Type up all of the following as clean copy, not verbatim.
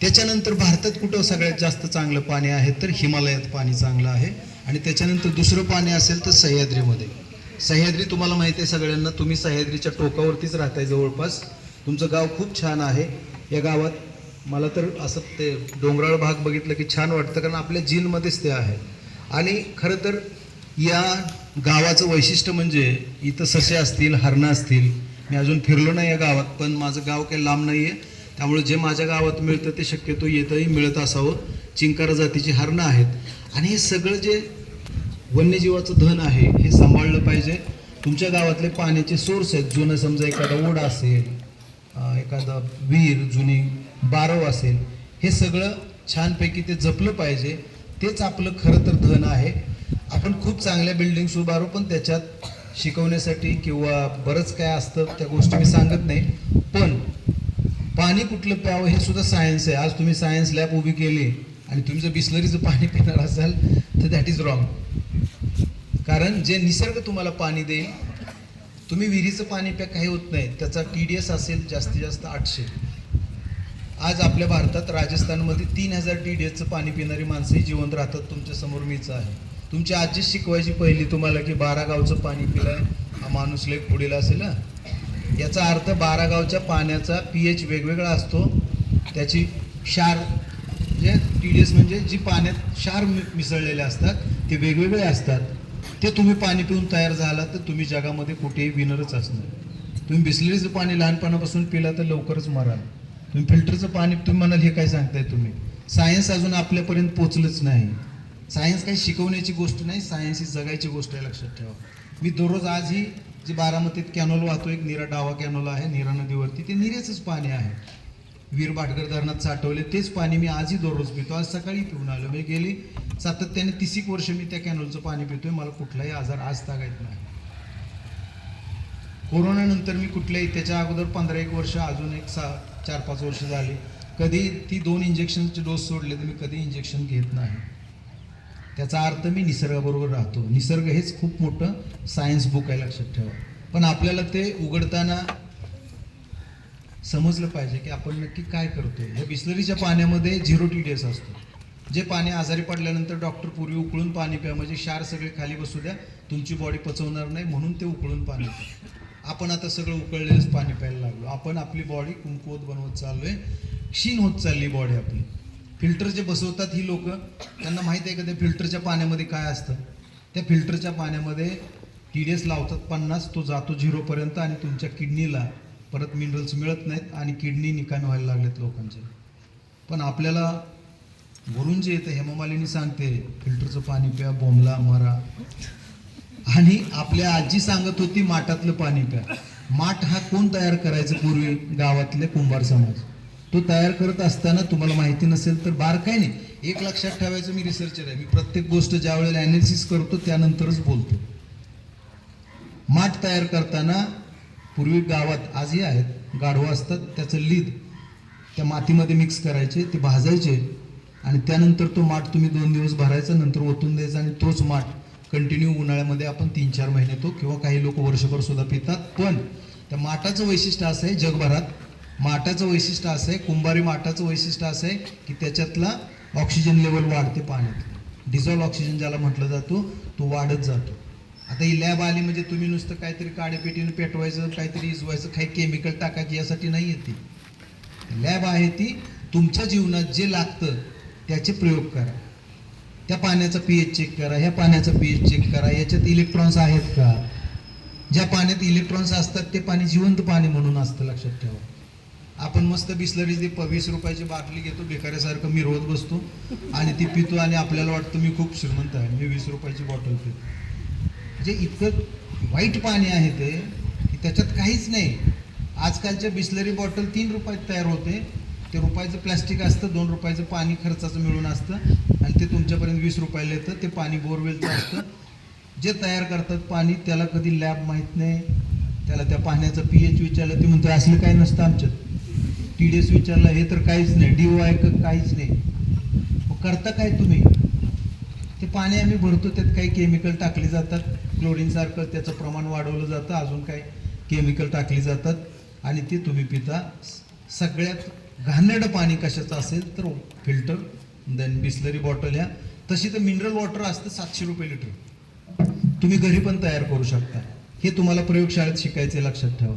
त्याच्यानंतर भारतात कुठं सगळ्यात जास्त चांगलं पाणी आहे तर हिमालयात पाणी चांगलं आहे. आणि त्याच्यानंतर दुसरं पाणी असेल तर सह्याद्रीमध्ये. सह्याद्री तुम्हाला माहिती आहे सगळ्यांना, तुम्ही सह्याद्रीच्या टोकावरतीच राहताय जवळपास. तुमचं गाव खूप छान आहे. या गावात मला तर असं ते डोंगराळ भाग बघितलं की छान वाटतं, कारण आपल्या जीनमध्येच ते आहे. आणि खरं तर या गावाचं वैशिष्ट्य म्हणजे इथं ससे असतील, हरणं असतील. मी अजून फिरलो नाही या गावात, पण माझं गाव काही लांब नाही आहे, त्यामुळे जे माझ्या गावात मिळतं ते शक्यतो येतही मिळत असावं. चिंकारा जातीची हरणं आहेत. आणि हे सगळं जे वन्यजीवाचं धन आहे हे सांभाळलं पाहिजे. तुमच्या गावातले पाण्याचे सोर्स आहेत, जुनं समजा एखादा ओढा असेल, एखादा विहीर, जुनी बारव असेल, हे सगळं छानपैकी ते जपलं पाहिजे. तेच आपलं खरं तर धन आहे. आपण खूप चांगल्या बिल्डिंग्स उभारू, पण त्याच्यात शिकवण्यासाठी किंवा बरंच काय असतं, त्या गोष्टी मी सांगत नाही. पण पाणी कुठलं प्यावं हे सुद्धा सायन्स आहे. आज तुम्ही सायन्स लॅब उभी केली आणि तुम्ही जर बिस्लरीचं पाणी पिणार असाल तर दॅट इज रॉंग. कारण जे निसर्ग तुम्हाला पाणी देईल, तुम्ही विहिरीचं पाणी प्या, काही होत नाही. त्याचा TDS असेल जास्तीत जास्त 800. आज आपल्या भारतात राजस्थानमध्ये 3000 TDSचं पाणी पिणारी माणसंही जिवंत राहतात. तुमच्या समोर मीच आहे. तुमची आजी शिकवायची पहिली तुम्हाला की 12 गावचं पाणी पिलाय हा माणूस लय पुढील असेल. याचा अर्थ 12 गावच्या पाण्याचा pH वेगवेगळा असतो. त्याची क्षार म्हणजे TDS म्हणजे जी पाण्यात क्षार मिसळलेले असतात ते वेगवेगळे असतात. ते तुम्ही पाणी पिऊन तयार झाला तर तुम्ही जगामध्ये कुठेही विनरच असणार. तुम्ही बिस्लरीचं पाणी लहानपणापासून पिला तर लवकरच मराल. तुम्ही फिल्टरचं पाणी तुम्ही म्हणाल हे काय सांगताय तुम्ही. सायन्स अजून आपल्यापर्यंत पोचलंच नाही. सायन्स काही शिकवण्याची गोष्ट नाही, सायन्स ही जगायची गोष्ट आहे, लक्षात ठेवा. मी दररोज आजही जी बारामतीत कॅनोल वाहतो, एक नीरा डावा कॅनोल आहे नीरा नदीवरती, ते नीरेचंच पाणी आहे. वीर भाटगर धरणात साठवले तेच पाणी मी आजही दररोज पितो. आज सकाळी पिऊन आलो. मी गेली सातत्याने 30 वर्ष मी त्या कॅनोलचं पाणी पितोय. मला कुठलाही आजार आज तागायत नाही. कोरोनानंतर मी कुठल्याही, त्याच्या अगोदर 15-1 वर्ष, अजून एक 4-5 वर्ष झाली, कधी ती 2 इंजेक्शनचे डोस सोडले तर मी कधी इंजेक्शन घेत नाही. त्याचा अर्थ मी निसर्गाबरोबर राहतो. निसर्ग हेच खूप मोठं सायन्स बुक आहे, लक्षात ठेवा. पण आपल्याला ते उघडताना समजलं पाहिजे की आपण नक्की काय करतोय. या बिस्लरीच्या पाण्यामध्ये 0 TDS असतो. जे पाणी आजारी पडल्यानंतर डॉक्टर पूर्वी उकळून पाणी प्या, म्हणजे क्षार सगळे खाली बसू द्या, तुमची बॉडी पचवणार नाही म्हणून ते उकळून पाणी प्या. आपण आता सगळं उकळलेलंच पाणी प्यायला लागलो. आपण आपली बॉडी कमकुवत बनवत चाललोय, क्षीण होत चालली बॉडी आपली. फिल्टर जे बसवतात ही लोक, त्यांना माहीत आहे का त्या फिल्टरच्या पाण्यामध्ये काय असतं. त्या फिल्टरच्या पाण्यामध्ये TDS लावतात 50, तो जातो 0 पर्यंत आणि तुमच्या किडनीला परत मिनरल्स मिळत नाहीत आणि किडनी निकामी व्हायला लागलेत लोकांचे. पण आपल्याला वरून जे येतं, हेमामालिनी सांगते फिल्टरचं पाणी प्या, बोंबला मरा. आणि आपल्या आजी सांगत होती माठातलं पाणी प्या. माठ हा कोण तयार करायचं पूर्वी? गावातले कुंभार समाज. तो तयार करत असताना तुम्हाला माहिती नसेल तर बारकाई नाही, एक लक्षात ठेवायचं, मी रिसर्चर आहे, मी प्रत्येक गोष्ट ज्या वेळेला ॲनालिसिस करतो त्यानंतरच बोलतो. माठ तयार करताना पूर्वी गावात आजही आहेत गाढवं असतात, त्याचं लीद त्या मातीमध्ये मिक्स करायचे, ते भाजायचे आणि त्यानंतर तो माठ तुम्ही 2 दिवस भरायचा, नंतर ओतून द्यायचा आणि तोच माठ कंटिन्यू उन्हाळ्यामध्ये आपण 3-4 महिने तो, किंवा काही लोक वर्षभर सुद्धा पितात. पण त्या माठाचं वैशिष्ट्य असं आहे, जगभरात माठाचं वैशिष्ट्य असं आहे, कुंभारी माठाचं वैशिष्ट्य असं आहे की त्याच्यातला ऑक्सिजन लेवल वाढते पाण्यात. डिझॉल्व ऑक्सिजन ज्याला म्हटलं जातो तो वाढत जातो. आता ही लॅब आली म्हणजे तुम्ही नुसतं काहीतरी काडेपेटीनं पेटवायचं, काहीतरी इजवायचं, काही केमिकल टाकायचं यासाठी नाही येते. लॅब आहे ती तुमच्या जीवनात जे लागतं त्याचे प्रयोग करा. त्या पाण्याचा pH चेक करा, ह्या पाण्याचा pH चेक करा, याच्यात इलेक्ट्रॉन्स आहेत का. ज्या पाण्यात इलेक्ट्रॉन्स असतात ते पाणी जिवंत पाणी म्हणून असतं, लक्षात ठेवा. आपण मस्त बिस्लरीची 20 रुपयाची बाटली घेतो, भिकाऱ्यासारखं मिरवत बसतो आणि ती पितो आणि आपल्याला वाटतं मी खूप श्रीमंत आहे, मी 20 रुपयाची बॉटल पितो. म्हणजे इतकं वाईट पाणी आहे ते की त्याच्यात काहीच नाही. आजकालच्या बिस्लरी बॉटल 3 रुपयात तयार होते. ते रुपयाचं प्लॅस्टिक असतं, 2 रुपयाचं पाणी खर्चाचं मिळून असतं आणि ते तुमच्यापर्यंत 20 रुपयाला येतं. ते पाणी बोरवेलचं असतं. जे तयार करतात पाणी त्याला कधी लॅब माहीत नाही, त्याला त्या पाण्याचं pH विचारलं, ते म्हणतो असलं काही नसतं आमच्यात. TDS विचारलं, हे तर काहीच नाही, DOI काहीच नाही. मग करता काय तुम्ही? ते पाणी आम्ही भरतो, त्यात काही केमिकल टाकली जातात, क्लोरीनसारखं त्याचं प्रमाण वाढवलं जातं, अजून काही केमिकल टाकली जातात आणि ते तुम्ही पिता. सगळ्यात घाणेरडं पाणी कशाचं असेल तर फिल्टर, देन बिस्लरी बॉटल ह्या. तशी तर मिनरल वॉटर असतं 700 रुपये लिटर, तुम्ही घरी पण तयार करू शकता. हे तुम्हाला प्रयोगशाळेत शिकायचे, लक्षात ठेवा.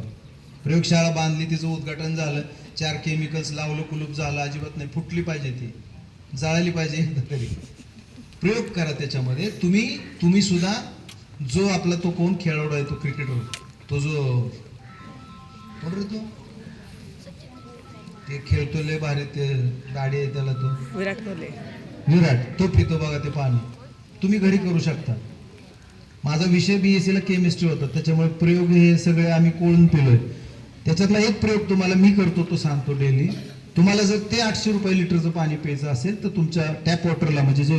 प्रयोगशाळा बांधली, तिचं उद्घाटन झालं, 4 केमिकल्स लावलं, कुलूप झालं, अजिबात नाही. फुटली पाहिजे, ती जाळली पाहिजे एकदा तरी. प्रयोग करा त्याच्यामध्ये. तुम्ही सुद्धा, जो आपला तो कोण खेळाडू आहे, तो क्रिकेटर, तो जो तो ते खेळतो लय भारी, ते गाडी आहे त्याला, तो विराट, तो पितो बघा ते पाणी. तुम्ही घरी करू शकता. माझा विषय BSc ला केमिस्ट्री होता, त्याच्यामुळे प्रयोग हे सगळे आम्ही कोळून पिलोय. त्याच्यातला एक प्रयोग तुम्हाला मी करतो, तो सांगतो डेली. तुम्हाला जर ते 800 रुपये लिटरचं पाणी प्यायचं असेल तर तुमच्या टॅप वॉटरला, म्हणजे जे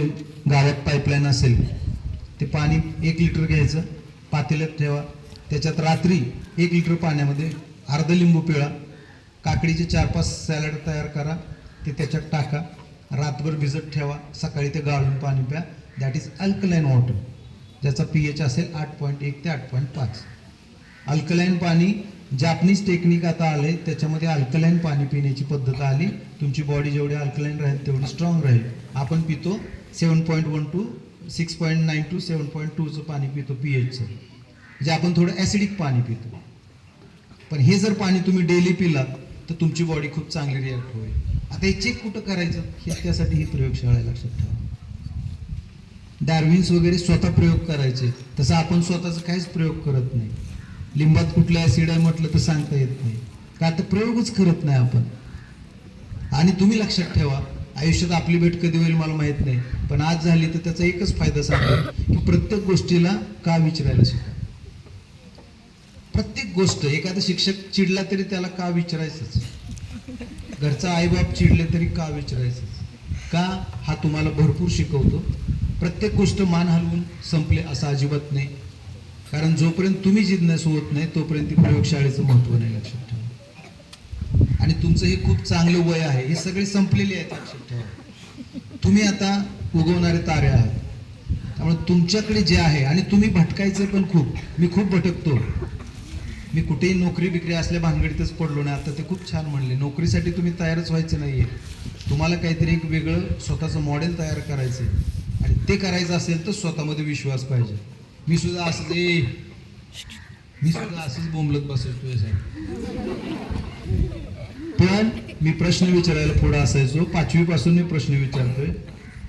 गावात पाईपलाईन असेल, ते पाणी 1 लिटर घ्यायचं, पातेल्यात ठेवा. त्याच्यात रात्री 1 लिटर पाण्यामध्ये अर्ध लिंबू पिळा, काकडीचे 4-5 सॅलड तयार करा, ते त्याच्यात टाका, रातभर भिजत ठेवा, सकाळी ते गाळून पाणी प्या. दॅट इज अल्कलाईन वॉटर, ज्याचा pH असेल 8.1 ते 8.5. अल्कलाईन पाणी, जापनीज टेक्निक आता आले, त्याच्यामध्ये अल्कलाईन पाणी पिण्याची पद्धत आली. तुमची बॉडी जेवढी अल्कलाईन राहील तेवढी स्ट्रॉंग राहील. आपण पितो 7.1 टू 6.9 टू 7.2चं पाणी पितो pHचं, म्हणजे आपण थोडं ॲसिडिक पाणी पितो. पण हे जर पाणी तुम्ही डेली पिलात तर तुमची बॉडी खूप चांगली रिॲक्ट होईल. आता हे चेक कुठं करायचं, हे त्यासाठी ही प्रयोगशाळा आहे, लक्षात ठेवा. डार्विन्स वगैरे स्वतः प्रयोग करायचे, तसं आपण स्वतःचा काहीच प्रयोग करत नाही. लिंबात कुठलं ऍसिड आहे म्हटलं तर सांगता येत नाही, का तर प्रयोगच करत नाही आपण. आणि तुम्ही लक्षात ठेवा, आयुष्यात आपली भेट कधी होईल मला माहित नाही, पण आज झाली तर त्याचा एकच फायदा सांगतो की प्रत्येक गोष्टीला का विचारायला शिका. प्रत्येक गोष्ट, एखादा शिक्षक चिडला तरी त्याला का विचारायचंच, घरचा आईबाप चिडले तरी का विचारायचंच. का, हा तुम्हाला भरपूर शिकवतो. प्रत्येक गोष्ट मान हलवून संपले असं अजिबात नाही, कारण जोपर्यंत तुम्ही जिज्ञासू होत नाही तोपर्यंत ती प्रयोगशाळेचं महत्व नाही, लक्षात ठेवा. आणि तुमचं हे खूप चांगलं वय आहे, हे सगळे संपलेले आहेत, लक्षात ठेवा. तुम्ही आता उगवणारे तारे आहात, त्यामुळे तुमच्याकडे जे आहे, आणि तुम्ही भटकायचं पण खूप. मी खूप भटकतो, मी कुठेही नोकरी बिक्री असल्या भानगडीतच पडलो नाही. आता ते खूप छान म्हणले, नोकरीसाठी तुम्ही तयारच व्हायचं नाहीये, तुम्हाला काहीतरी एक वेगळं स्वतःचं मॉडेल तयार करायचं, आणि ते करायचं असेल तर स्वतःमध्ये विश्वास पाहिजे. मी सुद्धा असंच बोंबलत बसायचो साहेब, पण मी प्रश्न विचारायला पुढे असायचो. 5वी पासून मी प्रश्न विचारतोय.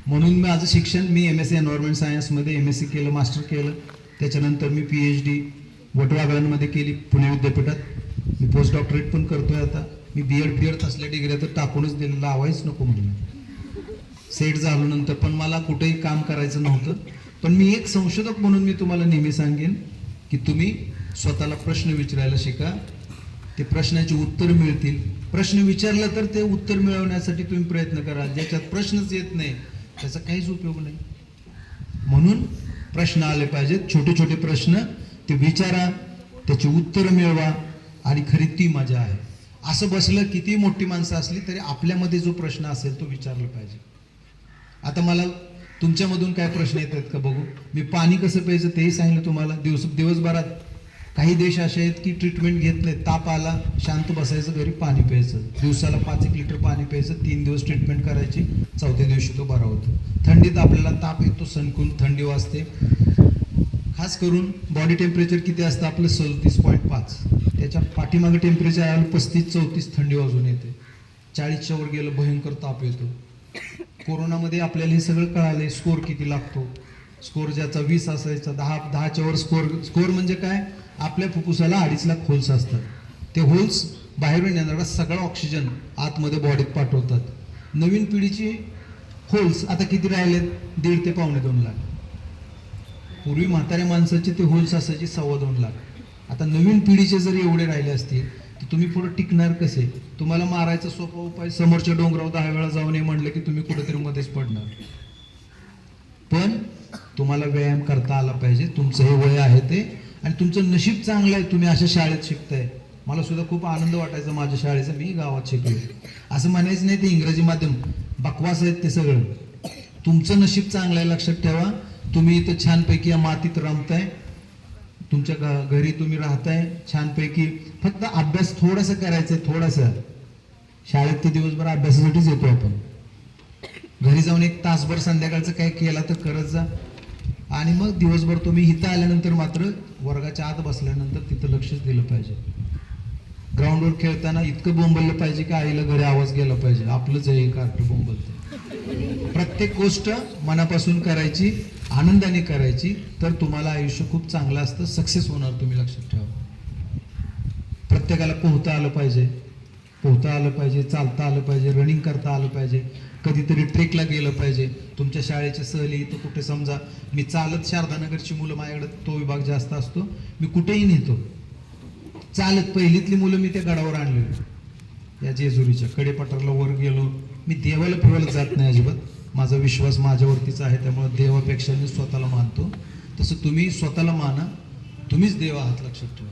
म्हणून माझं शिक्षण, मी MSc एन्व्हायरमेंट सायन्समध्ये MSc केलं, मास्टर केलं. त्याच्यानंतर मी PhD वटवाघळांमध्ये केली पुणे विद्यापीठात. मी पोस्ट डॉक्टरेट पण करतोय आता. मी BEd असल्या डिग्र्या तर टाकूनच दिलं, लावायच नको म्हणून. सेट झालो नंतर, पण मला कुठेही काम करायचं नव्हतं. पण मी एक संशोधक म्हणून मी तुम्हाला नेहमी सांगेन की तुम्ही स्वतःला प्रश्न विचारायला शिका. ते प्रश्नाची उत्तर मिळतील. प्रश्न विचारला तर ते उत्तर मिळवण्यासाठी तुम्ही प्रयत्न करा. ज्याच्यात प्रश्नच येत नाही त्याचा काहीच उपयोग नाही. म्हणून प्रश्न आले पाहिजेत, छोटे छोटे प्रश्न, ते विचारा, त्याची उत्तर मिळवा, आणि खरी ती मजा आहे. असं बसलं, किती मोठी माणसं असली तरी आपल्यामध्ये जो प्रश्न असेल तो विचारला पाहिजे. आता मला तुमच्यामधून काय प्रश्न येत आहेत का बघू. मी पाणी कसं प्यायचं तेही सांगितलं तुम्हाला. दिवसभरात काही देश असे आहेत की ट्रीटमेंट घेत नाहीत. ताप आला, शांत बसायचं, घरी पाणी प्यायचं. दिवसाला 5-1 लिटर पाणी प्यायचं. 3 दिवस ट्रीटमेंट करायची, 4थ्या दिवशी तो बरा होतो. थंडीत आपल्याला ताप येतो, सणकून थंडी वाजते. खास करून बॉडी टेम्परेचर किती असतं आपलं, 37.5. त्याच्या पाठीमागे टेम्परेचर आलं 35-34, थंडी वाजून येते. 40च्या वर गेलं भयंकर ताप येतो. कोरोनामध्ये आपल्याला हे सगळं कळालंय, स्कोर किती लागतो. स्कोर ज्याचा 20 असायचा, 10च्या वर स्कोर म्हणजे काय, आपल्या फुफ्फुसाला 2.5 लाख होल्स असतात. ते होल्स बाहेरून येणारा सगळा ऑक्सिजन आतमध्ये बॉडीत पाठवतात. नवीन पिढीची होल्स आता किती राहिलेत, 1.5 ते 1.25 लाख. पूर्वी म्हाताऱ्या माणसाचे ते होल्स असायचे 2.25 लाख. आता नवीन पिढीचे जर एवढे राहिले असतील तर तुम्ही पुढे टिकणार कसे. तुम्हाला मारायचा सोपा उपाय, समोरच्या डोंगरावर 10 वेळा जाऊ नये म्हणलं की तुम्ही कुठेतरी मध्येच पडणार. पण तुम्हाला व्यायाम करता आला पाहिजे. तुमचं हे वय आहे ते, आणि तुमचं नशीब चांगलं आहे, तुम्ही अशा शाळेत शिकताय. मला सुद्धा खूप आनंद वाटायचा माझ्या शाळेचा, मी गावात शिकलो. असं म्हणायचं नाही ते इंग्रजी माध्यम बकवास आहेत ते सगळं. तुमचं नशीब चांगलं आहे, लक्षात ठेवा. तुम्ही इथं छानपैकी या मातीत रमताय, तुमच्या घरी तुम्ही राहताय छानपैकी. फक्त अभ्यास थोडासा करायचा, थोडासा. शाळेत ते दिवसभर अभ्यासासाठीच येतो आपण. घरी जाऊन एक तासभर संध्याकाळचं काय केला तर करत जा. आणि मग दिवसभर तुम्ही इथं आल्यानंतर मात्र वर्गाच्या आत बसल्यानंतर तिथं लक्षच दिलं पाहिजे. ग्राउंडवर खेळताना इतकं बोंबललं पाहिजे की आईला घरी आवाज गेला पाहिजे, आपलंच आहे कार्ट बोंबलतं. प्रत्येक गोष्ट मनापासून करायची, आनंदाने करायची, तर तुम्हाला आयुष्य खूप चांगलं असतं, सक्सेस होणार. तुम्ही लक्षात ठेवा. प्रत्येकाला पोहता आलं पाहिजे, चालता आलं पाहिजे, रनिंग करता आलं पाहिजे, कधीतरी ट्रेकला गेलं पाहिजे. तुमच्या शाळेच्या सहली इथं कुठे समजा मी चालत, शारदानगरची मुलं माझ्याकडे तो विभाग जास्त असतो, मी कुठेही नेतो चालत. पहिलीतली मुलं मी त्या गडावर आणलेली, या जेजुरीच्या कडेपठारला वर गेलो. मी देवाला फिवायला जात नाही अजिबात, माझा विश्वास माझ्यावरतीच आहे, त्यामुळे देवापेक्षा मी स्वतःला मानतो. तसं तुम्ही स्वतःला माना, तुम्हीच देव आहात, लक्षात ठेवा.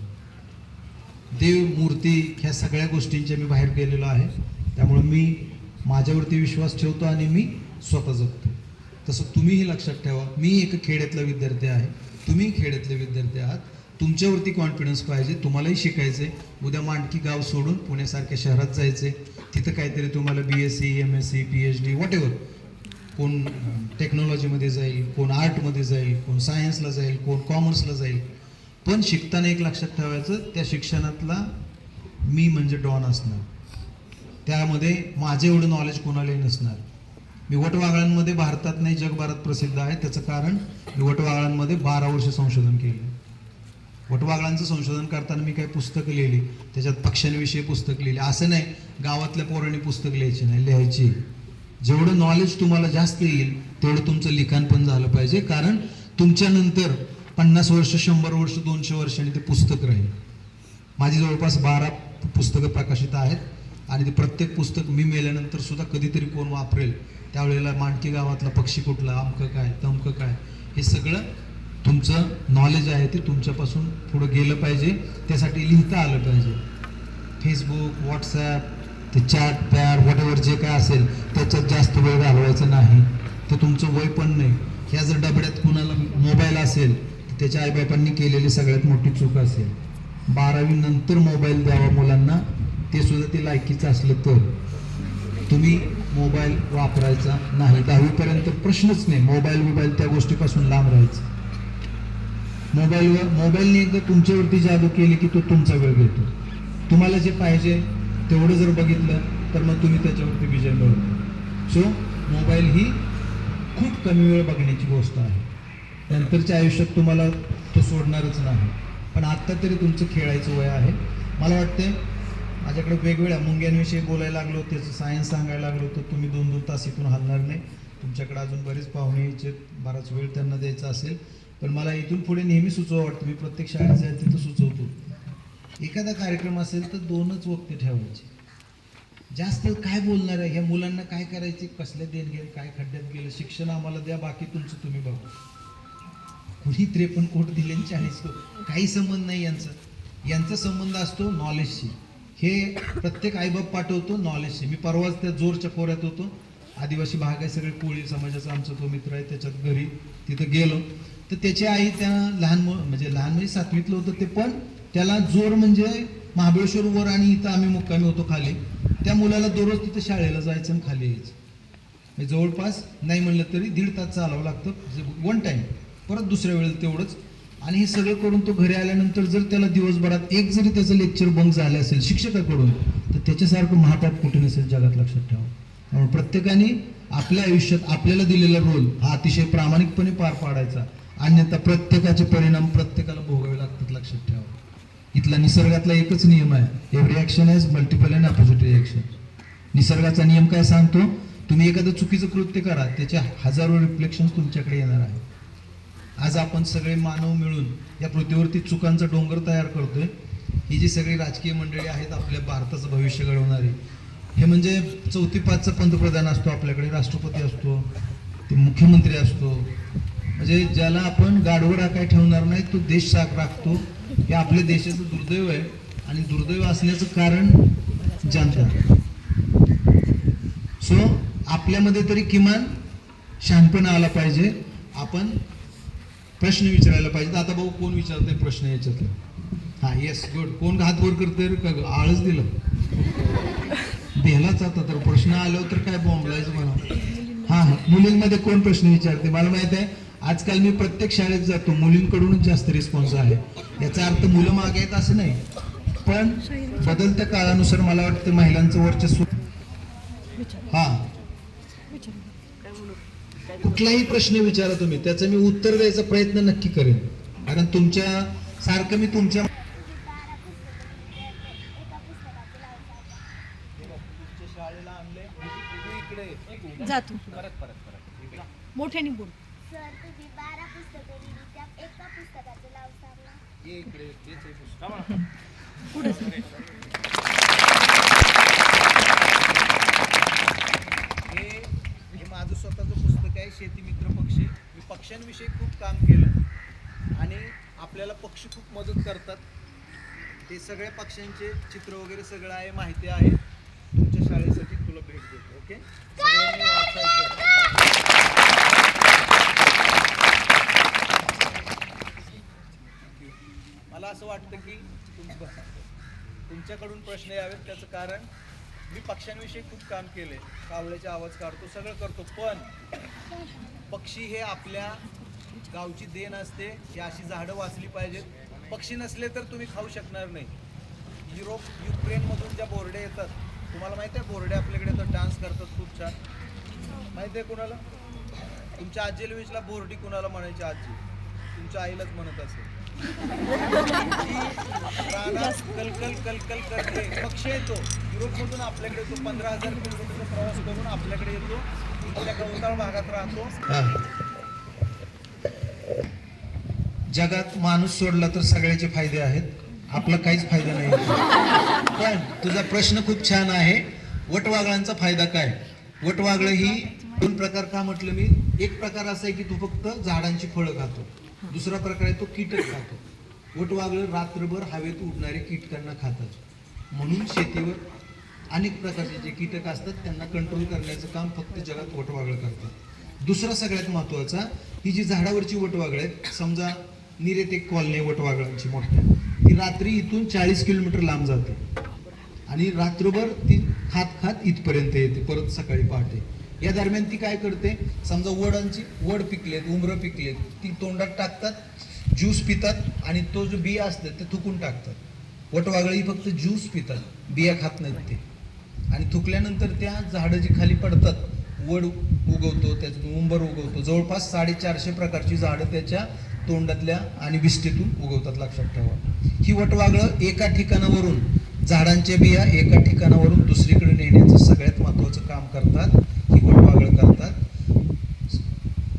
देव, मूर्ती, ह्या सगळ्या गोष्टींच्या मी बाहेर गेलेलो आहे, त्यामुळे मी माझ्यावरती विश्वास ठेवतो आणि मी स्वतः जगतो. तसं तुम्हीही लक्षात ठेवा. मी एक खेड्यातला विद्यार्थी आहे, तुम्ही खेड्यातले विद्यार्थी आहात. तुमच्यावरती कॉन्फिडन्स पाहिजे, तुम्हालाही शिकायचं आहे. उद्या मांडकी गाव सोडून पुण्यासारख्या शहरात जायचे, तिथं काहीतरी तुम्हाला BSc, MSc, PhD व्हॉटेवर, कोण टेक्नॉलॉजीमध्ये जाईल, कोण आर्टमध्ये जाईल, कोण सायन्सला जाईल, कोण कॉमर्सला जाईल. पण शिकताना एक लक्षात ठेवायचं, त्या शिक्षणातला मी म्हणजे डॉन असणार, त्यामध्ये माझे एवढं नॉलेज कोणालाही नसणार. मी वटवाघळांमध्ये भारतात नाही जगभरात प्रसिद्ध आहे. त्याचं कारण मी वटवाघळांमध्ये 12 वर्ष संशोधन केलं. वटवाघळांचं संशोधन करताना मी काही पुस्तकं लिहिली, त्याच्यात पक्ष्यांविषयी पुस्तक लिहिली. असं नाही गावातल्या पोरांनी पुस्तक लिहायची नाही, लिहायची. जेवढं नॉलेज तुम्हाला जास्त येईल तेवढं तुमचं लिखाण पण झालं पाहिजे, कारण तुमच्यानंतर 50 वर्ष, 100 वर्ष, 200 वर्षांनी ते पुस्तक राहील. माझी जवळपास 12 पुस्तकं प्रकाशित आहेत आणि ते प्रत्येक पुस्तक मी मेल्यानंतर सुद्धा कधीतरी कोण वापरेल, त्यावेळेला मांडकी गावातला पक्षी कुठला, अमकं काय, तमकं काय, हे सगळं तुमचं नॉलेज आहे ते तुमच्यापासून पुढं गेलं पाहिजे. त्यासाठी लिहिता आलं पाहिजे. फेसबुक, व्हॉट्सॲप, ते चॅट पॅड व्हॉटेवर जे काय असेल त्याच्यात जास्त वेळ घालवायचा नाही. ते तुमचं वय पण नाही. ह्या जर डबड्यात कुणाला मोबाईल असेल तर त्याच्या आईबापांनी केलेली सगळ्यात मोठी चूक असेल. 12वी नंतर मोबाईल द्यावा मुलांना, ते सुद्धा ते लायकीचं असलं तर. तुम्ही मोबाईल वापरायचा नाही. 10वीपर्यंत प्रश्नच नाही. मोबाईल त्या गोष्टीपासून लांब राहायचं. मोबाईलने एकदा तुमच्यावरती जादू केली की तो तुमचा वेळ घेतो. तुम्हाला जे पाहिजे तेवढं जर बघितलं तर मग तुम्ही त्याच्यावरती विजय मिळवतो. सो मोबाईल ही खूप कमी वेळ बघण्याची गोष्ट आहे. नंतरच्या आयुष्यात तुम्हाला तो सोडणारच नाही. पण आत्ता तरी तुमचं खेळायचं वय आहे. मला वाटतं माझ्याकडे वेगवेगळ्या मुंग्यांविषयी बोलायला लागलो, त्याचं सायन्स सांगायला लागलो तर तुम्ही 2-2 तास इथून हलणार नाही. तुमच्याकडे अजून बरेच पाहुणे यायचे, बराच वेळ त्यांना द्यायचा असेल. पण मला इथून पुढे नेहमी सुचवा वाटतं, मी प्रत्येक शाळेत जाईल तिथं सुचवतो, एखादा कार्यक्रम असेल तर 2च वक्ते ठेवायचे. जास्त काय बोलणार आहे, ह्या मुलांना काय करायचे, कसल्या देणगे, काय खड्ड्यात गेलं, शिक्षण आम्हाला द्या, बाकी तुमचं तुम्ही बघा. कुणी 53 कोटी दिले 40 कोटी, काही संबंध नाही यांचा संबंध असतो नॉलेजशी. हे प्रत्येक आईबाप पाठवतो नॉलेजशी. मी परवाच त्या जोरच्या कोऱ्यात होतो, आदिवासी भाग आहे, सगळे कोळी समाजाचा आमचा तो मित्र आहे, त्याच्यात घरी तिथं गेलो तर त्याची आई त्या लहान म्हणजे 7वीतलं होतं ते, पण त्याला जोर म्हणजे महाबळेश्वरवर आणि इथं आम्ही मुक्कामी होतो खाली. त्या मुलाला दररोज तिथं शाळेला जायचं आणि खाली यायचं. म्हणजे जवळपास नाही म्हणलं तरी 1.5 तास चालावं लागतं वन टाईम, परत दुसऱ्या वेळेला तेवढंच. आणि हे सगळं करून तो घरी आल्यानंतर जर त्याला दिवसभरात एक जरी त्याचं लेक्चर बंक झालं असेल शिक्षकाकडून तर त्याच्यासारखं महापाप कुठे नसेल जगात, लक्षात ठेवा. त्यामुळे प्रत्येकाने आपल्या आयुष्यात आपल्याला दिलेला रोल हा अतिशय प्रामाणिकपणे पार पाडायचा, अन्यथा प्रत्येकाचे परिणाम प्रत्येकाला भोगावे लागतात, लक्षात ठेवा. इथला निसर्गातला एकच नियम आहे, every action has multiple and opposite reaction. निसर्गाचा नियम काय सांगतो, तुम्ही एखादं चुकीचं कृत्य करा, त्याचे हजारो रिफ्लेक्शन्स तुमच्याकडे येणार आहे. आज आपण सगळे मानव मिळून या पृथ्वीवरती चुकांचा डोंगर तयार करतोय. ही जी सगळी राजकीय मंडळी आहेत आपल्या भारताचं भविष्य घडवणारी, हे म्हणजे 4-5चा पंतप्रधान असतो आपल्याकडे, राष्ट्रपती असतो, ते मुख्यमंत्री असतो, म्हणजे ज्याला आपण गाडवर राखाय ठेवणार नाही तो देश राखतो. हे आपल्या देशाचं दुर्दैव आहे. आणि दुर्दैव असण्याचं कारण जनता. सो आपल्यामध्ये तरी किमान शहाणपणा आला पाहिजे. आपण प्रश्न विचारायला पाहिजे. आता भाऊ कोण विचारतंय प्रश्न याच्यातला? हा, येस, गुड. कोण हात वर करतंय? आळच दिलं. भेलाच आता तर प्रश्न आल्यावर तर काय बोंबलायचं म्हणा. हा, मुलींमध्ये कोण प्रश्न विचारते? मला माहित आहे आजकाल मी प्रत्येक शाळेत जातो, मुलींकडूनच जास्त रिस्पॉन्स आहे. याचा अर्थ मुलं मागे आहेत असं नाही, पण बदलत्या काळानुसार मला वाटतं महिलांचं वर्चस्व. हा, कुठलाही प्रश्न विचारा तुम्ही, त्याचं मी उत्तर द्यायचा प्रयत्न नक्की करेन. कारण तुमच्या सारखं मी तुमच्या शाळेला आणले इकडे जातो मोठ्याने बोल. सर तुम्ही 12 पुस्तकं लिहिली त्यात एका पुस्तकाचं नाव सांगा. ये इकडे, तेच आहे पुस्तक. पुढे हे माझं स्वतःचं पुस्तक आहे, शेतीमित्र पक्षी. मी पक्ष्यांविषयी खूप काम केलं आणि आपल्याला पक्षी खूप मदत करतात. ते सगळ्या पक्ष्यांचे चित्र वगैरे सगळं आहे, माहिती आहे. तुमच्या शाळेसाठी तुला भेट देतो. ओके, सगळ्यांनी वाचायचं. मला असं वाटतं की तुमच्याकडून प्रश्न यावेत. त्याचं कारण मी पक्ष्यांविषयी खूप काम केले, कावळ्याचे आवाज काढतो, सगळं करतो. पण पक्षी हे आपल्या गावची देण असते. ही अशी झाडं वाचली पाहिजेत. पक्षी नसले तर तुम्ही खाऊ शकणार नाही. युक्रेनमधून ज्या बोर्ड्या येतात, तुम्हाला माहिती आहे बोर्डे आपल्याकडे तर डान्स करतात खूप छान. माहिती आहे कोणाला? तुमच्या आजी लुईसला बोर्डी कोणाला म्हणायची? आजी तुमच्या आईलाच म्हणत असेल. रानात कलकल कलकल करते, पक्षी येतो युरोपमधून आपल्याकडे येतो, 15,000 किलोमीटरचा प्रवास करून आपल्याकडे येतो, आपल्या गवताळ भागात राहतो. जगात माणूस सोडला तर सगळ्याचे फायदे आहेत, आपला काहीच फायदा नाही. पण तुझा प्रश्न खूप छान आहे. वटवागळांचा फायदा काय? वटवागळ ही 2 प्रकार का म्हटलं मी? एक प्रकार असा आहे की तू फक्त झाडांची फळं खातो, दुसरा प्रकार आहे तो कीटक खातो. वटवागळ रात्रभर हवेत उडणारे कीटकांना खातात, म्हणून शेतीवर अनेक प्रकारचे जे कीटक असतात त्यांना कंट्रोल करण्याचं काम फक्त जगात वटवागळ करतात. दुसरा सगळ्यात महत्त्वाचा, ही जी झाडावरची वटवागळ आहेत, समजा निरेत एक कॉलनी वटवागळांची मोठ्या, ती रात्री इथून 40 किलोमीटर लांब जाते आणि रात्रभर ती खात खात इथपर्यंत येते, परत सकाळी पहाटे. या दरम्यान ती काय करते, समजा वड पिकलेत, उमरं पिकलेत, ती तोंडात टाकतात, ज्यूस पितात आणि तो जो बिया असतात ते थुकून टाकतात. वटवागळी फक्त ज्यूस पितात, बिया खात नाहीत ते. आणि थुकल्यानंतर त्या झाडं जी खाली पडतात, वड उगवतो, त्याच्यातून उंबर उगवतो, जवळपास 450 प्रकारची झाडं त्याच्या तोंडातल्या आणि बिष्टीतून उगवतात. लक्षात ठेवा, ही वटवागळं एका ठिकाणावरून झाडांच्या बिया एका ठिकाणावरून दुसरीकडे नेण्याचं सगळ्यात महत्त्वाचं काम करतात. ही वटवागळं करतात.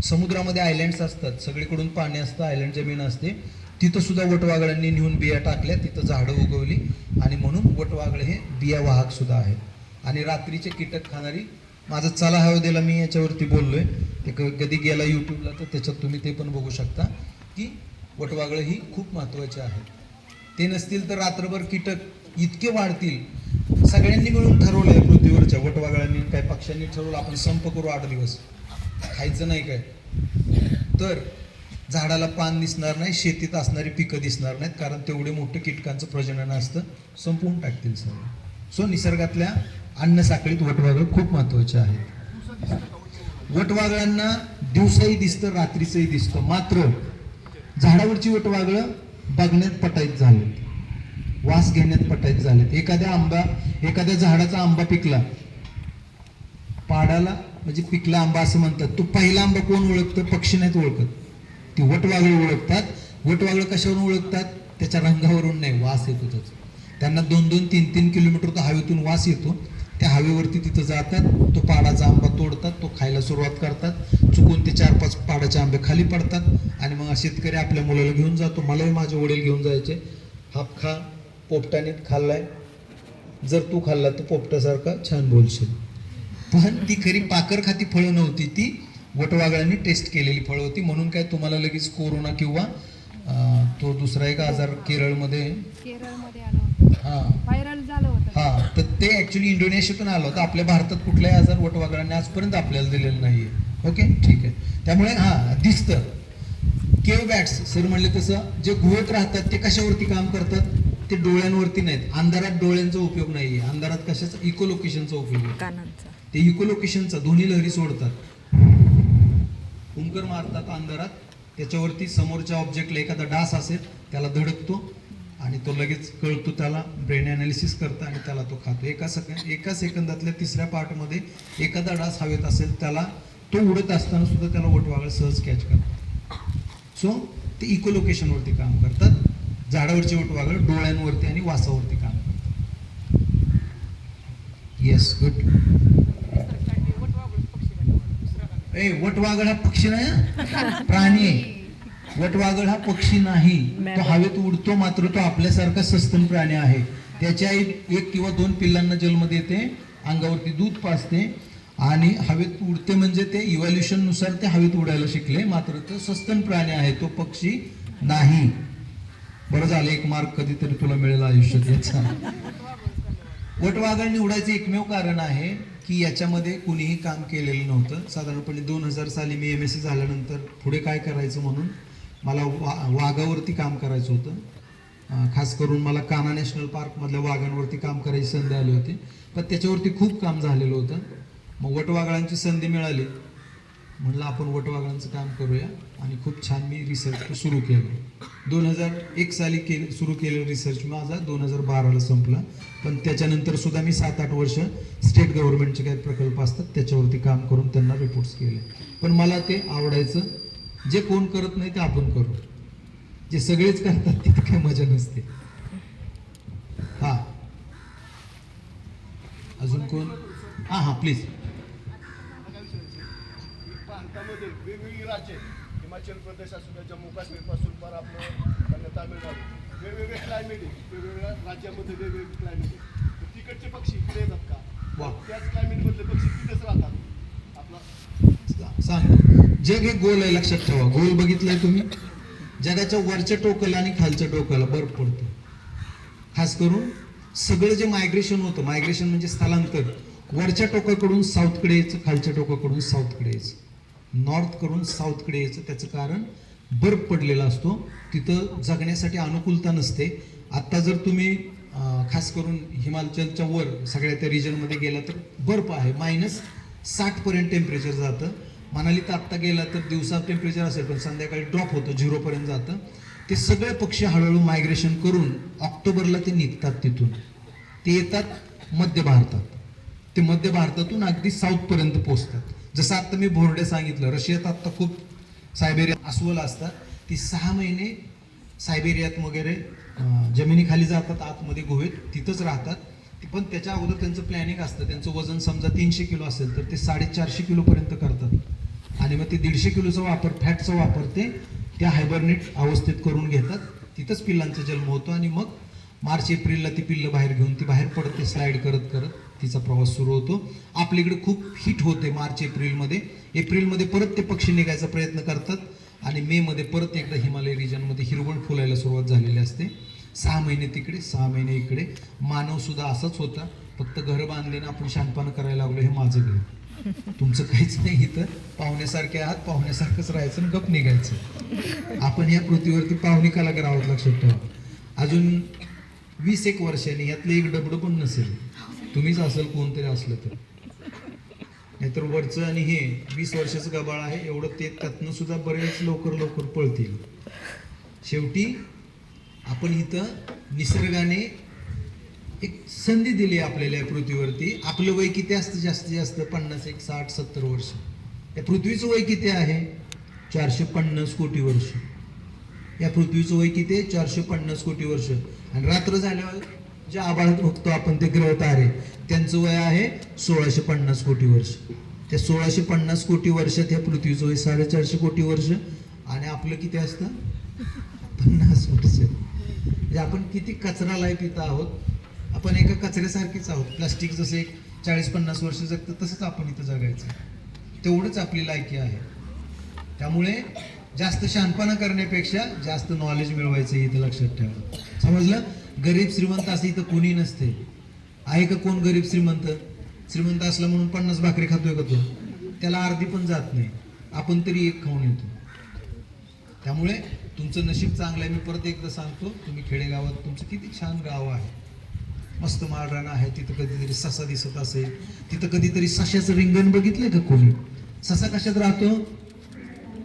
समुद्रामध्ये आयलँड्स असतात, सगळीकडून पाणी असतं, आयलँड जमीन असते, तिथं सुद्धा वटवागळांनी नेऊन बिया टाकल्या, तिथं झाडं उगवली आणि म्हणून वटवागळे हे बिया वाहक सुद्धा आहेत. आणि रात्रीचे कीटक खाणारी, माझं चला हवेदेला मी याच्यावरती बोललोय, ते कधी गेला यूट्यूबला तर त्याच्यात तुम्ही ते पण बघू शकता की वटवागळं ही खूप महत्त्वाची आहे. ते नसतील तर रात्रभर कीटक इतके वाढतील. सगळ्यांनी मिळून ठरवलंय पृथ्वीवरच्या वटवागळांनी काय पक्ष्यांनी ठरवलं आपण संप करू 8 दिवस, खायचं नाही काय, तर झाडाला पान दिसणार नाही, शेतीत असणारी पिकं दिसणार नाहीत, कारण तेवढे मोठं कीटकांचं प्रजनन असतं, संपवून टाकतील सगळं. सो निसर्गातल्या अन्न साखळीत वटवागळ खूप महत्त्वाचे आहेत. वटवागळांना दिवसाही दिसतं, रात्रीचंही दिसतं. मात्र झाडावरची वटवागळं बघण्यात पटाईत झालेत, वास घेण्यात पटाईत झालेत. एखाद्या झाडाचा आंबा पिकला, पाडाला म्हणजे पिकला आंबा असं म्हणतात, तो पहिला आंबा कोण ओळखतं? पक्षी नाहीत ओळखत, ती वटवागळ ओळखतात. वटवागळ कशावरून ओळखतात? त्याच्या रंगावरून नाही, वास येतो त्याचा. त्यांना 2-2, 3-3 किलोमीटर तर हवेतून वास येतो. त्या हवेवरती तिथं जातात, तो पाडाचा आंबा तोडतात, तो खायला सुरुवात करतात. चुकून ते 4-5 पाडाचे आंबे खाली पडतात आणि मग शेतकरी आपल्या मुलाला घेऊन जातो. मलाही माझे वडील घेऊन जायचे, हाप खा, पोपटाने खाल्लाय, जर तू खाल्ला तर पोपटासारखा छान बोलशील. पण ती खरी पाकर खाती फळं नव्हती, ती वटवागळांनी टेस्ट केलेली फळं होती. म्हणून काय तुम्हाला लगेच कोरोना किंवा तो दुसरा एक आजार केरळमध्ये आला होता, हा व्हायरल झालं होतं. हा, तर ते ऍक्च्युली इंडोनेशियातून आलं होतं. आपल्या भारतात कुठलाही आजार वटवागळांनी आजपर्यंत आपल्याला दिलेला नाहीये. ओके, ठीक आहे. त्यामुळे हा दिसतं. केव बॅट्स सर म्हणले तसं, जे गुहेत राहतात ते कशावरती काम करतात? ते डोळ्यांवरती नाहीत. अंधारात डोळ्यांचा उपयोग नाहीये. अंधारात कशाचा? इकोलोकेशनचा उपयोग आहे. कानांचा. ते इकोलोकेशनचा दोन्ही लहरी सोडतात, उंकर मारतात अंधारात. त्याच्यावरती समोरच्या ऑब्जेक्टला एखादा डास असेल त्याला धडकतो आणि तो लगेच कळतो, त्याला ब्रेन अनालिसिस करतं आणि त्याला तो खातो. एका सेकंदातल्या तिसऱ्या पार्टमध्ये एखादा डास हवेत असेल त्याला तो उडत असताना सुद्धा त्याला वटवाघळ सहज कॅच करतात. सो ते इकोलोकेशनवरती काम करतात. झाडावरचे वटवाघळ डोळ्यांवरती आणि वासावरती काम करतात. Yes, good. वटवाघळ हा पक्षी नाही हं? प्राणी आहे. वटवाघळ हा पक्षी नाही, तो हवेत उडतो, मात्र तो आपल्यासारखा सस्तन प्राणी आहे. त्याच्या आई 1 किंवा 2 पिल्लांना जन्म देते, अंगावरती दूध पाजते आणि हवेत उडते. म्हणजे ते इव्हॉल्युशन नुसार ते हवेत उडायला शिकले, मात्र तो सस्तन प्राणी आहे, तो पक्षी नाही. बरं झालं, 1 मार्क कधीतरी तुला मिळेल आयुष्यात याचा. वटवाघळ निवडायचं एकमेव कारण आहे की याच्यामध्ये कुणीही काम केलेलं नव्हतं. साधारणपणे 2000 साली मी MSc झाल्यानंतर पुढे काय करायचं म्हणून मला वाघावरती काम करायचं होतं. खास करून मला कान्हा नॅशनल पार्कमधल्या वाघांवरती काम करायची संधी आली होती, पण त्याच्यावरती खूप काम झालेलं होतं. मग वटवाघळांची संधी मिळाली, म्हणलं आपण वटवाघळांचं काम करूया आणि खूप छान मी रिसर्च सुरू केलं. 2001 साली सुरू केलेलं रिसर्च माझा 2012ला संपला. पण त्याच्यानंतर सुद्धा मी 7-8 वर्ष स्टेट गव्हर्नमेंटचे काही प्रकल्प असतात त्याच्यावरती काम करून त्यांना रिपोर्ट्स केले. पण मला ते आवडायचं. जे कोण करत नाही ते आपण करू, जे सगळेच करतात तिथे काही मजा नसते. हा, अजून कोण? हा प्लीज. भारतामध्ये वेगवेगळी राज्ये, हिमाचल प्रदेश असू द्या, जम्मू काश्मीर पासून पर आपलं तामिळनाडू, वेगवेगळे क्लायमेट आहे. वेगवेगळ्या राज्यामध्ये वेगवेगळे क्लायमेट आहे. तर तिकडचे पक्षी इकडे येतात का? वा. त्याच क्लायमेट मधले पक्षी तिथेच राहतात. आपला सांग. जग हे गोल आहे, लक्षात ठेवा. गोल बघितलंय तुम्ही? जगाच्या वरच्या टोकाला आणि खालच्या टोकाला बर्फ पडतो. खास करून सगळं जे मायग्रेशन होतं, मायग्रेशन म्हणजे स्थलांतर, वरच्या टोकाकडून साऊथकडे यायचं, खालच्या टोकाकडून साऊथकडे यायचं, नॉर्थ कडून साऊथकडे यायचं. त्याचं कारण बर्फ पडलेला असतो, तिथं जगण्यासाठी अनुकूलता नसते. आत्ता जर तुम्ही खास करून हिमाचलच्या वर सगळ्या त्या रिजनमध्ये गेला तर बर्फ आहे. -60 पर्यंत टेम्परेचर जातं. मनाली तर आत्ता गेला तर दिवसा टेम्परेचर असेल, पण संध्याकाळी ड्रॉप होतं, 0 पर्यंत जातं. ते सगळे पक्षी हळूहळू मायग्रेशन करून ऑक्टोबरला ते निघतात तिथून. ते येतात मध्य भारतात. ते मध्य भारतातून अगदी साऊथपर्यंत पोहोचतात. जसं आत्ता मी भोरडे सांगितलं, रशियात आत्ता खूप सायबेरिया अस्वल असतात. ती 6 महिने सायबेरियात वगैरे जमिनीखाली जातात, आतमध्ये गुहेत, तिथंच राहतात. पण त्याच्या अगोदर त्यांचं प्लॅनिंग असतं. त्यांचं वजन समजा 300 किलो असेल तर ते 450 किलोपर्यंत करतात आणि मग ते 150 किलोचा वापर, फॅटचा वापर ते त्या हायबरनेट अवस्थेत करून घेतात. तिथंच पिल्लांचा जन्म होतो आणि मग मार्च-एप्रिलला ती पिल्लं बाहेर घेऊन ती बाहेर पडते. स्लाईड करत करत तिचा प्रवास सुरू होतो. आपल्याकडे खूप हीट होते मार्च-एप्रिलमध्ये. एप्रिलमध्ये परत ते पक्षी निघायचा प्रयत्न करतात आणि मेमध्ये परत एकदा हिमालय रिजनमध्ये हिरवळ फुलायला सुरुवात झालेली असते. 6 महिने तिकडे, 6 महिने इकडे. मानव सुद्धा असाच होता, फक्त घर बांधले ना आपण शानपणा करायला लागलो, हे माझं घर, तुमचं काहीच नाही. इथं पाहुण्यासारखे आहात, पाहुण्यासारखंच राहायचं आणि गप निघायचं. आपण या पृथ्वीवरती पाहुणिकाला करावं, लक्षात ठेवा. अजून 20-1 वर्षांनी यातलं एक डबडं पण नसेल, तुम्हीच असेल कोणतरी असलं तर. नाहीतर वरचं आणि हे 20 वर्षाचं गबाळ आहे एवढं, ते त्यातनं सुद्धा बरेच लवकर पळतील. शेवटी आपण इथं निसर्गाने एक संधी दिली आपल्याला या पृथ्वीवरती. आपलं वय किती असतं? जास्तीत जास्त 50, 60, 70 वर्ष. या पृथ्वीचं वय किती आहे? 450 कोटी वर्ष. या पृथ्वीचं वय किती आहे? 450 कोटी वर्ष. आणि रात्र झाल्यावर जे आभाळात बघतो आपण ते ग्रह तारे, त्यांचं वय आहे 1650 कोटी वर्ष. त्या 1650 कोटी वर्षात या पृथ्वीचं वय 450 कोटी वर्ष. आणि आपलं किती असतं? 50 वर्ष. म्हणजे आपण किती कचरा लाईफ इथं आहोत. आपण एका कचऱ्यासारखीच आहोत. प्लास्टिक जसं एक 40-50 वर्ष जगतं तसंच आपण इथं जगायचं. तेवढंच आपली लायकी आहे. त्यामुळे जास्त शहाणपणा करण्यापेक्षा जास्त नॉलेज मिळवायचं इथं, लक्षात ठेवा. समजलं? गरीब श्रीमंत असं इथं कोणी नसते. आहे का कोण गरीब श्रीमंत? श्रीमंत असला म्हणून 50 भाकरी खातोय का तो? त्याला अर्धी पण जात नाही. आपण तरी एक खाऊन येतो. त्यामुळे तुमचं नशीब चांगलं आहे. मी परत एकदा सांगतो, तुम्ही खेडेगावात तुमचं किती छान गाव आहे, मस्त माळरान आहे. तिथं कधीतरी ससा दिसत असेल, तिथं कधीतरी सशाचं रिंगण बघितलंय का कोणी? ससा कशात राहतो?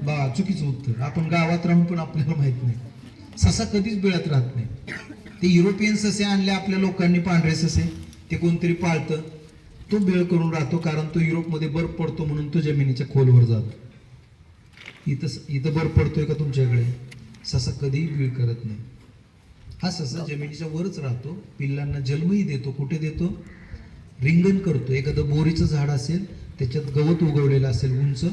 बा, चुकीचं उत्तर. आपण गावात राहून पण आपल्याला माहित नाही. ससा कधीच बिळात राहत नाही. ते युरोपियन ससे आणले आपल्या लोकांनी, पांढरे ससे, ते कोणतरी पाळतं, तो बिळ करून राहतो. कारण तो युरोपमध्ये बर्फ पडतो म्हणून तो जमिनीच्या खोलवर जातो. इथं बर्फ पडतोय का तुमच्याकडे? ससा कधीही बिळ करत नाही. हा ससा जमिनीच्या वरच राहतो, पिल्लांना जन्मही देतो. कुठे देतो? रिंगण करतो. एखादं बोरीचं झाड असेल, त्याच्यात गवत उगवलेलं असेल उंच,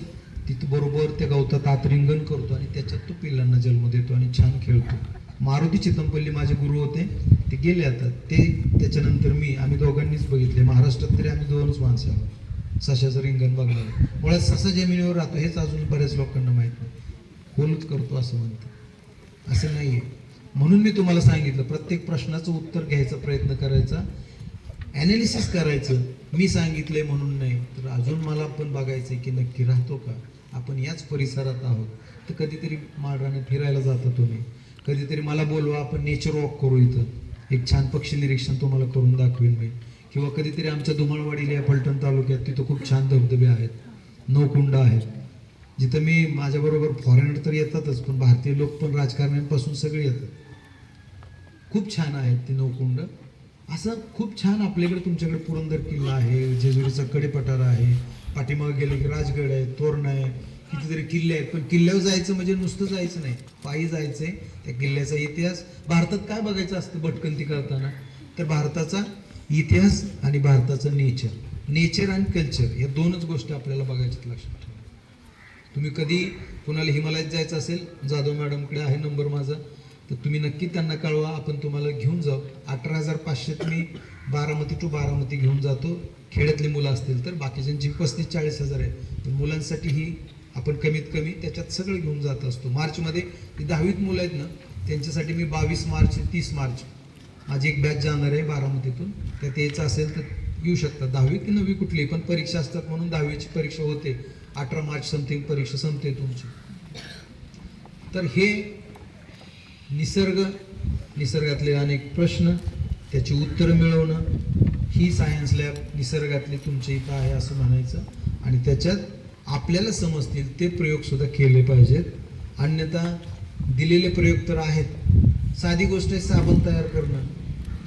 तिथं बरोबर त्या गवतात आत रिंगण करतो आणि त्याच्यात तो पिल्लांना जन्म देतो आणि छान खेळतो. मारुती चितमपल्ली माझे गुरु होते, ते गेले आता. त्याच्यानंतर आम्ही दोघांनीच बघितले. महाराष्ट्रात तरी आम्ही दोनच माणसं आहोत सशाचं रिंगण बघणार. मुळात ससा जमिनीवर राहतो हेच अजून बऱ्याच लोकांना माहित नाही. खोलच करतो असं म्हणतात, असं नाहीये. म्हणून मी तुम्हाला सांगितलं, प्रत्येक प्रश्नाचं उत्तर घ्यायचा प्रयत्न करायचा, ॲनालिसिस करायचं. मी सांगितलंय म्हणून नाही, तर अजून मला पण बघायचंय की नक्की राहतो का, आपण याच परिसरात आहोत. तर कधीतरी माळराने फिरायला जाता तुम्ही, कधीतरी मला बोलवा, आपण नेचर वॉक करू. इथं एक छान पक्षी निरीक्षण तुम्हाला करून दाखवेन मी. किंवा कधीतरी आमच्या धुमाळवाडीला या फलटण तालुक्यात तिथं खूप छान धबधबे आहेत, नौकुंड आहेत, जिथं मी माझ्याबरोबर फॉरेनर तर येतातच, पण भारतीय लोक पण राजकारण्यांपासून सगळे येतात. खूप छान आहेत ते नौकुंड. असं खूप छान आपल्याकडे, तुमच्याकडे पुरंदर किल्ला आहे, जेजुरीचा कडेपठार आहे, पाठीमागे गेले की राजगड आहे, तोरण आहे, कितीतरी किल्ले आहेत. पण किल्ल्यावर जायचं म्हणजे नुसतं जायचं नाही, पायी जायचंय. त्या किल्ल्याचा इतिहास, भारतात काय बघायचं असतं भटकंती करताना, तर भारताचा इतिहास आणि भारताचं नेचर आणि कल्चर, या दोनच गोष्टी आपल्याला बघायच्यात. लक्षात ठेवा. तुम्ही कधी कुणाला हिमालयात जायचं असेल, जाधव मॅडमकडे आहे नंबर माझा, तर तुम्ही नक्की त्यांना कळवा, आपण तुम्हाला घेऊन जाऊ. 18,500 मी बारामती टू बारामती घेऊन जातो. खेड्यातली मुलं असतील तर, बाकीच्यांची 35-40,000 आहे. पण मुलांसाठी ही आपण कमीत कमी त्याच्यात सगळं घेऊन जात असतो. मार्चमध्ये ती 10वीत मुलं आहेत ना, त्यांच्यासाठी मी 22 मार्च 30 मार्च माझी एक बॅच जाणार आहे बारामतीतून. त्यात यायचं असेल तर येऊ शकता. 10वी की 9वी कुठली पण परीक्षा असतात म्हणून 10वीची परीक्षा होते. 18 मार्च समथिंग परीक्षा संपते तुमची. तर हे निसर्गातले अनेक प्रश्न, त्याची उत्तरं मिळवणं, ही सायन्स लॅब निसर्गातली तुमच्या इथं आहे असं म्हणायचं. आणि त्याच्यात आपल्याला समजतील ते प्रयोगसुद्धा केले पाहिजेत. अन्यथा दिलेले प्रयोग तर आहेत. साधी गोष्ट आहे साबण तयार करणं,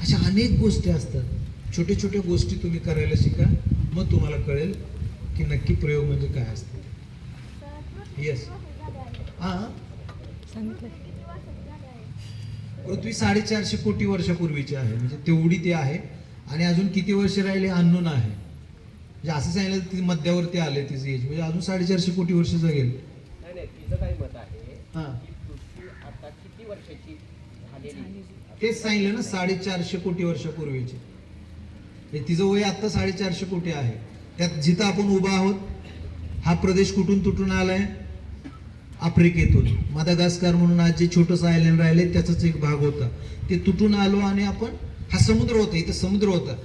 अशा अनेक गोष्टी असतात. छोट्या छोट्या गोष्टी तुम्ही करायला शिका, मग तुम्हाला कळेल की नक्की प्रयोग म्हणजे काय असतं. येस, हां, पृथ्वी 450 कोटी वर्षापूर्वीची आहे, म्हणजे तेवढी ते आहे. आणि अजून किती वर्ष राहिले अननोन आहे. म्हणजे असं सांगितलं ती मध्यावरती आले तिचं एज, म्हणजे अजून 450 कोटी वर्ष जगेल. नाही, तिचं काय मत आहे हां, की पृथ्वी आता किती वर्षाची झालेली? तेच सांगितलं ना, 450 कोटी वर्षापूर्वीची. हे तिचं वय आता 450 कोटी आहे. त्यात जिथं आपण उभा आहोत, हा प्रदेश कुठून तुटून आलाय? आफ्रिकेतून. मदागास्कर म्हणून आज जे छोटंसं आयलंड राहिले त्याचाच एक भाग होता, ते तुटून आलो. आणि आपण, हा समुद्र होता, इथं समुद्र होता.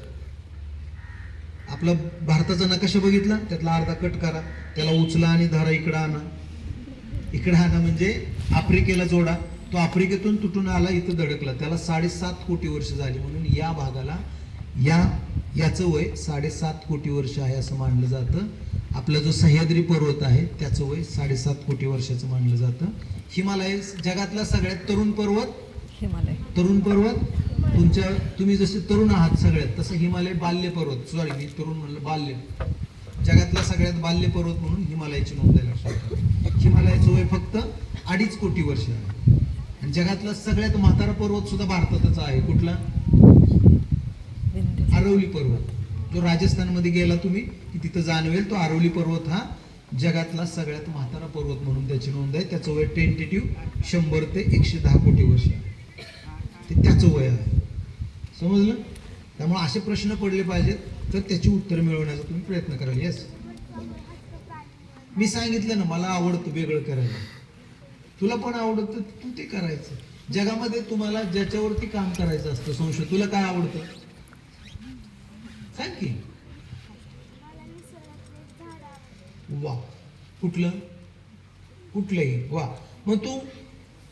आपला भारताचा नकाशा बघितला, त्यातला अर्धा कट करा, त्याला उचला आणि धरा, इकडं आणा म्हणजे आफ्रिकेला जोडा. तो आफ्रिकेतून तुटून आला, इथं धडकला, त्याला 7.5 कोटी वर्ष झाली. म्हणून या भागाला याचं वय 7.5 कोटी वर्ष आहे असं मानलं जातं. आपला जो सह्याद्री पर्वत आहे त्याचं वय 7.5 कोटी वर्षाचं मानलं जातं. हिमालय जगातला सगळ्यात तरुण पर्वत. तुम्ही जसे तरुण आहात सगळ्यात, तसं हिमालय बाल्य पर्वत, सॉरी मी तरुण म्हणलं, बाल्य, जगातला सगळ्यात बाल्य पर्वत म्हणून हिमालयाची नोंद आहे. लक्षात. हिमालयाचं वय फक्त 2.5 कोटी वर्ष आहे. आणि जगातला सगळ्यात म्हातारा पर्वत सुद्धा भारतातच आहे. कुठला? आरवली पर्वत, जो राजस्थानमध्ये गेला तुम्ही की तिथं जाणवेल. तो आरवली पर्वत हा जगातला सगळ्यात म्हातारा पर्वत म्हणून त्याची नोंद आहे. त्याचं वय टेंटेटिव्ह 100 ते 110 कोटी वर्ष आहे. ते त्याचं वय आहे. समजलं? त्यामुळे असे प्रश्न पडले पाहिजेत, तर त्याची उत्तरं मिळवण्याचा तुम्ही प्रयत्न कराल. येस, मी सांगितलं ना, मला आवडतं वेगळं करायला, तुला पण आवडतं, तू ते करायचं. जगामध्ये तुम्हाला ज्याच्यावरती काम करायचं असतं, संशय, तुला काय आवडतं सांग की. मला निसर्गातले झाडं आवडतात. वा, कुठलंही वा. मग तू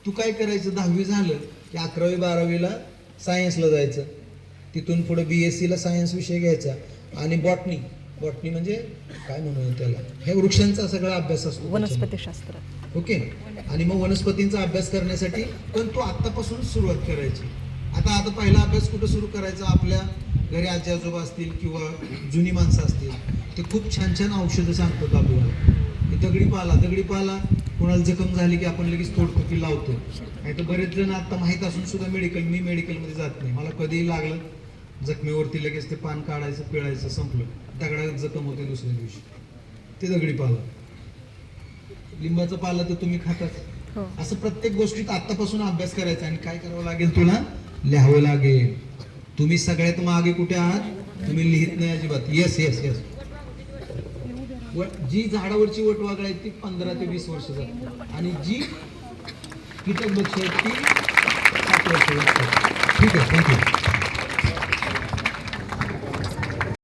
तू काय करायचं 10वी झालं की 11वी 12वीला सायन्सला जायचं, तिथून पुढे BSc ला सायन्स विषय घ्यायचा आणि बॉटनी म्हणजे काय म्हणूया त्याला, हे वृक्षांचा सगळा अभ्यास असतो वनस्पतीशास्त्र. ओके. आणि मग वनस्पतींचा अभ्यास करण्यासाठी पण तू आत्तापासून सुरुवात करायची. आता पहिला अभ्यास कुठं सुरू करायचा, आपल्या घरी आजी आजोबा असतील किंवा जुनी माणसं असतील, ते खूप छान छान औषधं सांगतात आपल्याला. दगडी पाला कोणाला जखम झाली की आपण लगेच तोडकं लावतो. नाही तर बरेच जण आता माहीत असून सुद्धा मी मेडिकलमध्ये जात नाही, मला कधीही लागलं जखमेवरती लगेच ते पान काढायचं, पिळायचं, संपलं. दगडात जखम होते दुसऱ्या दिवशी, ते दगडी पाला. लिंबाचा पाला तर तुम्ही खाताच. हो. असं प्रत्येक गोष्टीत आतापासून अभ्यास करायचा. आणि काय करावं लागेल, तुला लिहावं लागेल. तुम्ही सगळ्यात मागे कुठे आहात, तुम्ही लिहित नाही अजिबात. येस. जी झाडावरची वटवाघळं आहेत ती 15 ते 20 वर्ष जातात आणि जी कीटक बक्षी आहेत ती 7 वर्ष जातात. ठीक आहे, थँक्यू.